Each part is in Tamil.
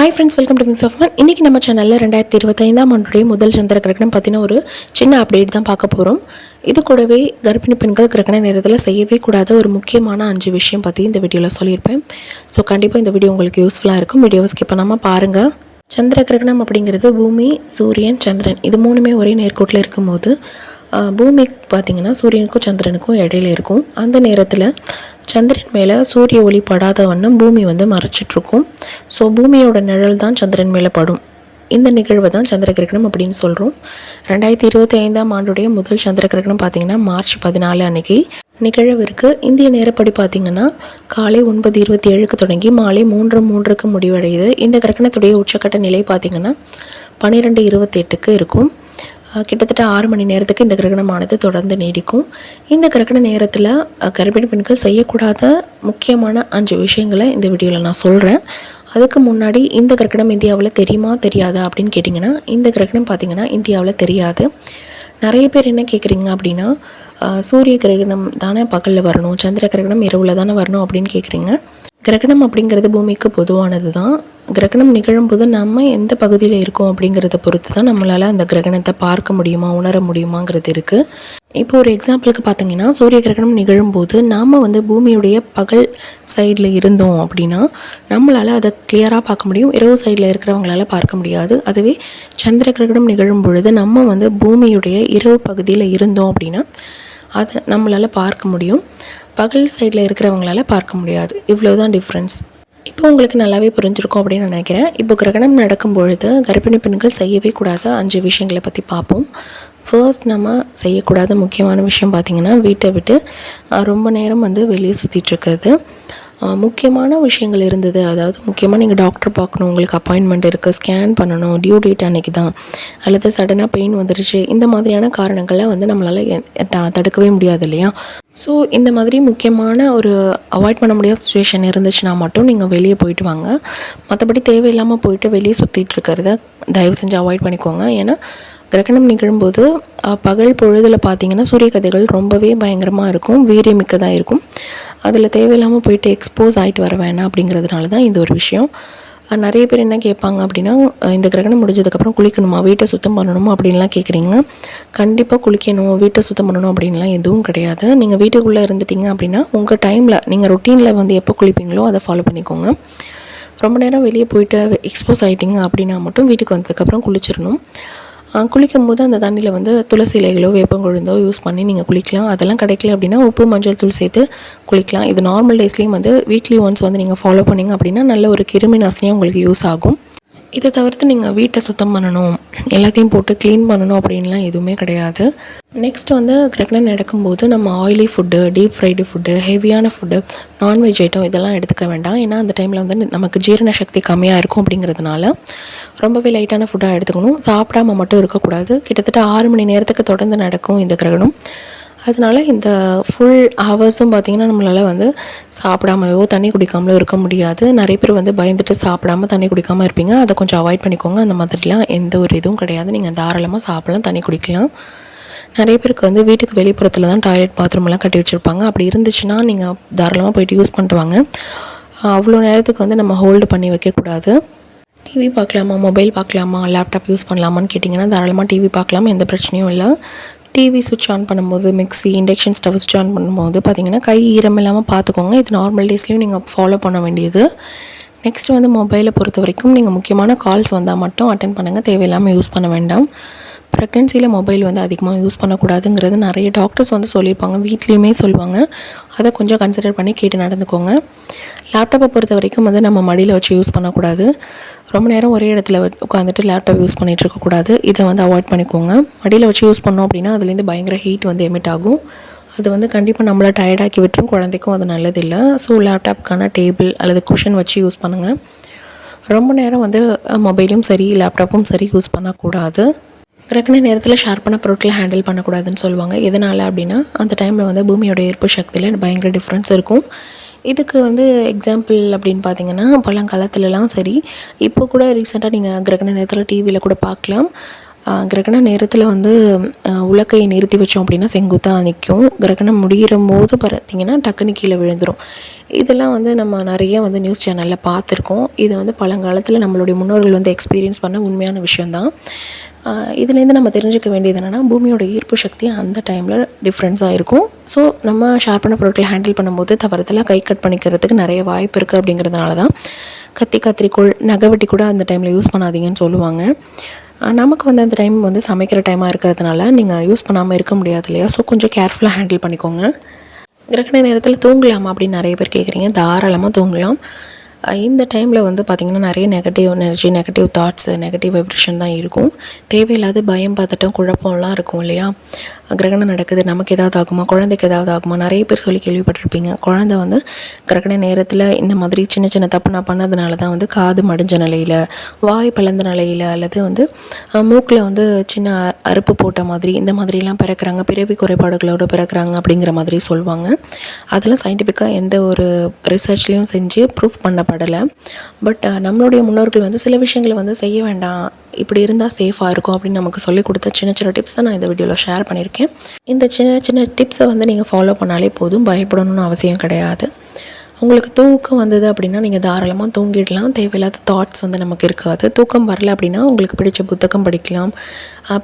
Hi friends, welcome to Wings of Fun. இன்றைக்கி நம்ம சேனலில் 2025ஆம் ஆண்டுடைய முதல் சந்திர கிரகணம் பற்றின ஒரு சின்ன அப்டேட் தான் பார்க்க போகிறோம். இது கூடவே கர்ப்பிணி பெண்கள் கிரகண நேரத்தில் செய்யவே கூடாத ஒரு முக்கியமான 5 விஷயம் பற்றி இந்த வீடியோவில் சொல்லியிருப்பேன். ஸோ கண்டிப்பாக இந்த வீடியோ உங்களுக்கு யூஸ்ஃபுல்லாக இருக்கும். வீடியோவை ஸ்கிப் பண்ணாமல் பாருங்கள். சந்திர கிரகணம் அப்படிங்கிறது பூமி, சூரியன், சந்திரன் இது மூணுமே ஒரே நேர்கோட்டில் இருக்கும்போது பூமிக்கு பார்த்திங்கன்னா சூரியனுக்கும் சந்திரனுக்கும் இடையில இருக்கும். அந்த நேரத்தில் சந்திரன் மேலே சூரிய ஒளி படாத வண்ணம் பூமி மறைச்சிட்ருக்கும். ஸோ பூமியோட நிழல் தான் சந்திரன் மேலே படும். இந்த நிகழ்வை தான் சந்திர கிரகணம் அப்படின்னு சொல்கிறோம். 2025ஆம் ஆண்டுடைய முதல் சந்திர கிரகணம் பார்த்திங்கன்னா மார்ச் 14 அன்னைக்கு நிகழவிற்கு. இந்திய நேரப்படி பார்த்திங்கன்னா காலை 9:27க்கு தொடங்கி மாலை 3:03க்கு முடிவடையுது. இந்த கிரகணத்துடைய உச்சக்கட்ட நிலை பார்த்திங்கன்னா 12:28க்கு இருக்கும். கிட்டத்தட்ட 6 மணி நேரத்துக்கு இந்த கிரகணமானது தொடர்ந்து நீடிக்கும். இந்த கிரகண நேரத்தில் கர்ப்பிணி பெண்கள் செய்யக்கூடாத முக்கியமான 5 விஷயங்களை இந்த வீடியோவில் நான் சொல்கிறேன். அதுக்கு முன்னாடி இந்த கிரகணம் இந்தியாவில் தெரியுமா தெரியாதா அப்படின்னு கேட்டிங்கன்னா, இந்த கிரகணம் பார்த்திங்கன்னா இந்தியாவில் தெரியாது. நிறைய பேர் என்ன கேட்குறீங்க அப்படின்னா, சூரிய கிரகணம் தானே பகலில் வரணும், சந்திர கிரகணம் இரவில் தானே வரணும் அப்படின்னு கேட்குறீங்க. கிரகணம் அப்படிங்கிறது பூமிக்கு பொதுவானது தான். கிரகணம் நிகழும்போது நம்ம எந்த பகுதியில் இருக்கோம் அப்படிங்கிறத பொறுத்து தான் நம்மளால் அந்த கிரகணத்தை பார்க்க முடியுமா, உணர முடியுமாங்கிறது இருக்குது. இப்போ ஒரு எக்ஸாம்பிளுக்கு பார்த்தீங்கன்னா, சூரிய கிரகணம் நிகழும்போது நாம் பூமியுடைய பகல் சைடில் இருந்தோம் அப்படின்னா நம்மளால் அதை கிளியராக பார்க்க முடியும். இரவு சைடில் இருக்கிறவங்களால பார்க்க முடியாது. அதுவே சந்திர கிரகணம் நிகழும் பொழுது நம்ம பூமியுடைய இரவு பகுதியில் இருந்தோம் அப்படின்னா அதை நம்மளால் பார்க்க முடியும். பகல் சைடில் இருக்கிறவங்களால பார்க்க முடியாது. இவ்வளோ தான் டிஃப்ரென்ஸ். இப்போ உங்களுக்கு நல்லாவே புரிஞ்சிருக்கும் அப்படின்னு நான் நினைக்கிறேன். இப்போ கிரகணம் நடக்கும் பொழுது கர்ப்பிணி பெண்கள் செய்யவே கூடாத 5 விஷயங்களை பற்றி பார்ப்போம். ஃபர்ஸ்ட், நம்ம செய்யக்கூடாத முக்கியமான விஷயம் பார்த்திங்கன்னா, வீட்டை விட்டு ரொம்ப நேரம் வெளியே சுற்றிட்டுருக்கிறது. முக்கியமான விஷயங்கள் இருந்தது, அதாவது முக்கியமாக நீங்கள் டாக்டர் பார்க்கணும், உங்களுக்கு அப்பாயின்மெண்ட் இருக்குது, ஸ்கேன் பண்ணணும், டியூ டேட் அன்றைக்கி தான், அல்லது சடனாக பெயின் வந்துருச்சு, இந்த மாதிரியான காரணங்களை நம்மளால் தடுக்கவே முடியாது இல்லையா? ஸோ இந்த மாதிரி முக்கியமான ஒரு அவாய்ட் பண்ண முடியாத சுச்சுவேஷன் இருந்துச்சுன்னா மட்டும் நீங்கள் வெளியே போயிட்டு வாங்க. மற்றபடி தேவையில்லாமல் போயிட்டு வெளியே சுற்றிட்டு இருக்கிறத தயவு செஞ்சு அவாய்ட் பண்ணிக்கோங்க. ஏன்னா கிரகணம் நிகழும்போது பகல் பொழுதில் பார்த்திங்கன்னா சூரிய கதிர்கள் ரொம்பவே பயங்கரமாக இருக்கும், வீரியமிக்கதாக இருக்கும். அதில் தேவையில்லாமல் போயிட்டு எக்ஸ்போஸ் ஆகிட்டு வர வேணாம் அப்படிங்கிறதுனால தான் இந்த ஒரு விஷயம். நிறைய பேர் என்ன கேட்பாங்க அப்படின்னா, இந்த கிரகணம் முடிஞ்சதுக்கப்புறம் குளிக்கணுமா, வீட்டை சுத்தம் பண்ணணுமா அப்படின்லாம் கேட்குறீங்க. கண்டிப்பாக குளிக்கணும், வீட்டை சுத்தம் பண்ணணும் அப்படின்லாம் எதுவும் கிடையாது. நீங்கள் வீட்டுக்குள்ளே இருந்துட்டீங்க அப்படின்னா உங்கள் டைமில் நீங்கள் ரொட்டீனில் எப்போ குளிப்பீங்களோ அதை ஃபாலோ பண்ணிக்கோங்க. ரொம்ப நேரம் வெளியே போயிட்டு எக்ஸ்போஸ் ஆகிட்டிங்க அப்படின்னா மட்டும் வீட்டுக்கு வந்ததுக்கப்புறம் குளிச்சிடணும். குளிக்கும் போது அந்த தண்ணியில் துளசி இலைகளோ வேப்பங்கொழுந்தோ யூஸ் பண்ணி நீங்கள் குளிக்கலாம். அதெல்லாம் கிடைக்கல அப்படின்னா உப்பு மஞ்சள் தூள் சேர்த்து குளிக்கலாம். இது நார்மல் டேஸ்லேயும் வீக்லி ஒன்ஸ் நீங்கள் ஃபாலோ பண்ணிங்க அப்படின்னா நல்ல ஒரு கிருமி நாசினியாக உங்களுக்கு யூஸ் ஆகும். இதை தவிர்த்து நீங்கள் வீட்டை சுத்தம் பண்ணணும், எல்லாத்தையும் போட்டு க்ளீன் பண்ணணும் அப்படின்லாம் எதுவுமே கிடையாது. நெக்ஸ்ட் கிரகணம் நடக்கும்போது நம்ம oily food, deep fried food, ஹெவியான ஃபுட்டு, நான்வெஜ் ஐட்டம் இதெல்லாம் எடுத்துக்க வேண்டாம். ஏன்னா அந்த டைமில் நமக்கு ஜீரண சக்தி கம்மியாக இருக்கும். அப்படிங்கிறதுனால ரொம்பவே லைட்டான ஃபுட்டாக எடுத்துக்கணும். சாப்பிடாமல் மட்டும் இருக்கக்கூடாது. கிட்டத்தட்ட 6 மணி நேரத்துக்கு தொடர்ந்து நடக்கும் இந்த கிரகணம். அதனால் இந்த ஃபுல் ஹவர்ஸும் பார்த்திங்கன்னா நம்மளால் சாப்பிடாமையோ தண்ணி குடிக்காமலோ இருக்க முடியாது. நிறைய பேர் பயந்துட்டு சாப்பிடாமல் தண்ணி குடிக்காமல் இருப்பீங்க. அதை கொஞ்சம் அவாய்ட் பண்ணிக்கோங்க. அந்த மாதிரிலாம் எந்த ஒரு இதுவும் கிடையாது. நீங்கள் தாராளமாக சாப்பிடலாம், தண்ணி குடிக்கலாம். நிறைய பேருக்கு வீட்டுக்கு வெளிப்புறத்தில் தான் டாய்லெட் பாத்ரூம்லாம் கட்டி வச்சுருப்பாங்க. அப்படி இருந்துச்சுன்னா நீங்கள் தாராளமாக போய்ட்டு யூஸ் பண்ணிட்டு வாங்க. அவ்வளோ நேரத்துக்கு நம்ம ஹோல்டு பண்ணி வைக்கக்கூடாது. டிவி பார்க்கலாமா, மொபைல் பார்க்கலாமா, லேப்டாப் யூஸ் பண்ணலாமான்னு கேட்டிங்கன்னா தாராளமாக டிவி பார்க்கலாம், எந்த பிரச்சனையும் இல்லை. டிவி சுவிட்ச் ஆன் பண்ணும்போது, மிக்ஸி, இண்டக்ஷன் ஸ்டவ் சுவிட்ச் ஆன் பண்ணும்போது பார்த்திங்கன்னா கை ஈரம் இல்லாமல் பார்த்துக்கோங்க. இது நார்மல் டேஸ்லேயும் நீங்கள் ஃபாலோ பண்ண வேண்டியது. நெக்ஸ்ட் மொபைலை பொறுத்த வரைக்கும் நீங்கள் முக்கியமான கால்ஸ் வந்தால் மட்டும் அட்டென்ட் பண்ணுங்கள், தேவையில்லாமல் யூஸ் பண்ண வேண்டாம். ப்ரெக்னென்சியில் மொபைல் அதிகமாக யூஸ் பண்ணக்கூடாதுங்கிறது நிறைய டாக்டர்ஸ் சொல்லியிருப்பாங்க, வீட்லேயுமே சொல்லுவாங்க. அதை கொஞ்சம் கன்சிடர் பண்ணி கேட்டு நடந்துக்கோங்க. லேப்டாப்பை பொறுத்த வரைக்கும் நம்ம மடியில் வச்சு யூஸ் பண்ணக்கூடாது. ரொம்ப நேரம் ஒரே இடத்துல உட்காந்துட்டு லேப்டாப் யூஸ் பண்ணிகிட்டு இருக்கக்கூடாது. இதை அவாய்ட் பண்ணிக்கோங்க. மடியில் வச்சு யூஸ் பண்ணோம் அப்படின்னா அதுலேருந்து பயங்கர ஹீட் எமிட் ஆகும். அது கண்டிப்பாக நம்மளை டயர்டாக்கி விட்டுரும். குழந்தைக்கும் அது நல்லதில்லை. ஸோ லேப்டாப்க்கான டேபிள் அல்லது குஷன் வச்சு யூஸ் பண்ணுங்கள். ரொம்ப நேரம் மொபைலும் சரி லேப்டாப்பும் சரி யூஸ் பண்ணக்கூடாது. கிரகண நேரத்தில் ஷார்ப்பான பொருட்களை ஹேண்டில் பண்ணக்கூடாதுன்னு சொல்லுவாங்க. எதனால் அப்படின்னா அந்த டைமில் பூமியோட ஈர்ப்பு சக்தியில் பயங்கர டிஃப்ரென்ஸ் இருக்கும். இதுக்கு எக்ஸாம்பிள் அப்படின்னு பார்த்தீங்கன்னா பழங்காலத்துலலாம் சரி, இப்போ கூட ரீசெண்டாக நீங்கள் கிரகண நேரத்தில் டிவியில் கூட பார்க்கலாம். கிரகண நேரத்தில் வந்து உலக்கையை நிறுத்தி வச்சோம் அப்படின்னா செங்குத்தாக நிற்கும். கிரகணம் முடிகிற போது பார்த்திங்கன்னா டக்குன்னு கீழே விழுந்துடும். இதெல்லாம் வந்து நம்ம நிறைய வந்து நியூஸ் சேனலில் பார்த்துருக்கோம். இது வந்து பழங்காலத்தில் நம்மளுடைய முன்னோர்கள் வந்து எக்ஸ்பீரியன்ஸ் பண்ண உண்மையான விஷயந்தான். இதுலேருந்து நம்ம தெரிஞ்சுக்க வேண்டியது என்னென்னா, பூமியோட ஈர்ப்பு சக்தி அந்த டைமில் டிஃப்ரென்ஸாக இருக்கும். ஸோ நம்ம ஷார்ப்பான பொருட்களை ஹேண்டில் பண்ணும்போது தவறுதலாக கை கட் பண்ணிக்கிறதுக்கு நிறைய வாய்ப்பு இருக்குது. அப்படிங்கிறதுனால தான் கத்திரிக்கோல், நகவெட்டி கூட அந்த டைமில் யூஸ் பண்ணாதீங்கன்னு சொல்லுவாங்க. நமக்கு வந்து அந்த டைம் வந்து சமைக்கிற டைமாக இருக்கிறதுனால நீங்கள் யூஸ் பண்ணாமல் இருக்க முடியாது இல்லையா? ஸோ கொஞ்சம் கேர்ஃபுல்லாக ஹேண்டில் பண்ணிக்கோங்க. கிரகண நேரத்தில் தூங்கலாமா அப்படின்னு நிறைய பேர் கேட்குறீங்க. தாராளமாக தூங்கலாம். இந்த டைமில் வந்து பார்த்திங்கன்னா நிறைய negative energy, negative thoughts, negative vibration தான் இருக்கும். தேவையில்லாத பயம், பதட்டம், குழப்பம்லாம் இருக்கும் இல்லையா? கிரகணம் நடக்குது, நமக்கு ஏதாவது ஆகுமா, குழந்தைக்கு ஏதாவது ஆகுமா, நிறைய பேர் சொல்லி கேள்விப்பட்டிருப்பீங்க. குழந்தை வந்து கிரகண நேரத்தில் இந்த மாதிரி சின்ன சின்ன தப்பு நான் பண்ணதுனால தான் வந்து காது மடிஞ்ச நிலையில், வாய் பிளந்த நிலையில், அல்லது வந்து மூக்கில் வந்து சின்ன அறுப்பு போட்ட மாதிரி, இந்த மாதிரிலாம் பிறக்கிறாங்க, பிறவி குறைபாடுகளோடு பிறக்கிறாங்க அப்படிங்கிற மாதிரி சொல்லுவாங்க. அதெல்லாம் சயின்டிஃபிக்காக எந்த ஒரு ரிசர்ச்லேயும் செஞ்சு ப்ரூஃப் பண்ணப்படலை. பட் நம்மளுடைய முன்னோர்கள் வந்து சில விஷயங்களை வந்து செய்ய வேண்டாம், இப்படி இருந்தால் சேஃபாக இருக்கும் அப்படின்னு நமக்கு சொல்லிக் கொடுத்த சின்ன சின்ன டிப்ஸை நான் இந்த வீடியோவில் ஷேர் பண்ணியிருக்கேன். இந்த சின்ன சின்ன டிப்ஸை வந்து நீங்கள் ஃபாலோ பண்ணாலே போதும், பயப்படணும்னு அவசியம் கிடையாது. உங்களுக்கு தூக்கம் வந்தது அப்படின்னா நீங்கள் தாராளமாக தூங்கிடலாம். தேவையில்லாத தாட்ஸ் வந்து நமக்கு இருக்காது. தூக்கம் வரல அப்படின்னா உங்களுக்கு பிடிச்ச புத்தகம் படிக்கலாம்,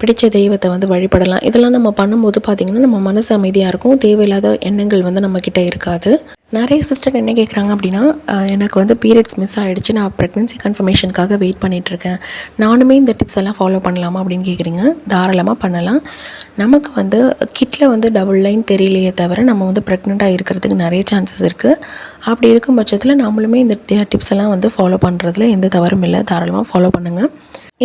பிடிச்ச தெய்வத்தை வந்து வழிபடலாம். இதெல்லாம் நம்ம பண்ணும்போது பார்த்திங்கன்னா நம்ம மனசு அமைதியாக இருக்கும். தேவையில்லாத எண்ணங்கள் வந்து நம்மக்கிட்ட இருக்காது. நிறைய சிஸ்டர் என்ன கேட்குறாங்க அப்படின்னா, எனக்கு வந்து பீரியட்ஸ் மிஸ் ஆகிடுச்சு, நான் ப்ரெக்னென்சி கன்ஃபர்மேஷனுக்காக வெயிட் பண்ணிகிட்ருக்கேன், நானுமே இந்த டிப்ஸ் எல்லாம் ஃபாலோ பண்ணலாமா அப்படின்னு கேட்குறீங்க. தாராளமாக பண்ணலாம். நமக்கு வந்து கிட்டில் வந்து டபுள் லைன் தெரியலையே தவிர நம்ம வந்து ப்ரெக்னெண்ட்டாக இருக்கிறதுக்கு நிறைய சான்சஸ் இருக்குது. அப்படி இருக்கும் பட்சத்தில் நம்மளுமே இந்த டிப்ஸ் எல்லாம் வந்து ஃபாலோ பண்ணுறதுல எந்த தவறும் இல்லை. தாராளமாக ஃபாலோ பண்ணுங்கள்.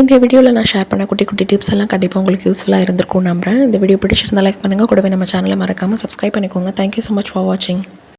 இந்த வீடியோவில் நான் ஷேர் பண்ண குட்டி குட்டி டிப்ஸ் எல்லாம் கண்டிப்பாக உங்களுக்கு யூஸ்ஃபுல்லாக இருந்திருக்கும் நம்புகிறேன். இந்த வீடியோ பிடிச்சிருந்தால் லைக் பண்ணுங்கள். கூடவே நம்ம சேனலை மறக்காமல் சப்ஸ்கிரைப் பண்ணிக்கோங்க. தேங்க்யூ ஸோ மச் ஃபார் வாட்சிங்.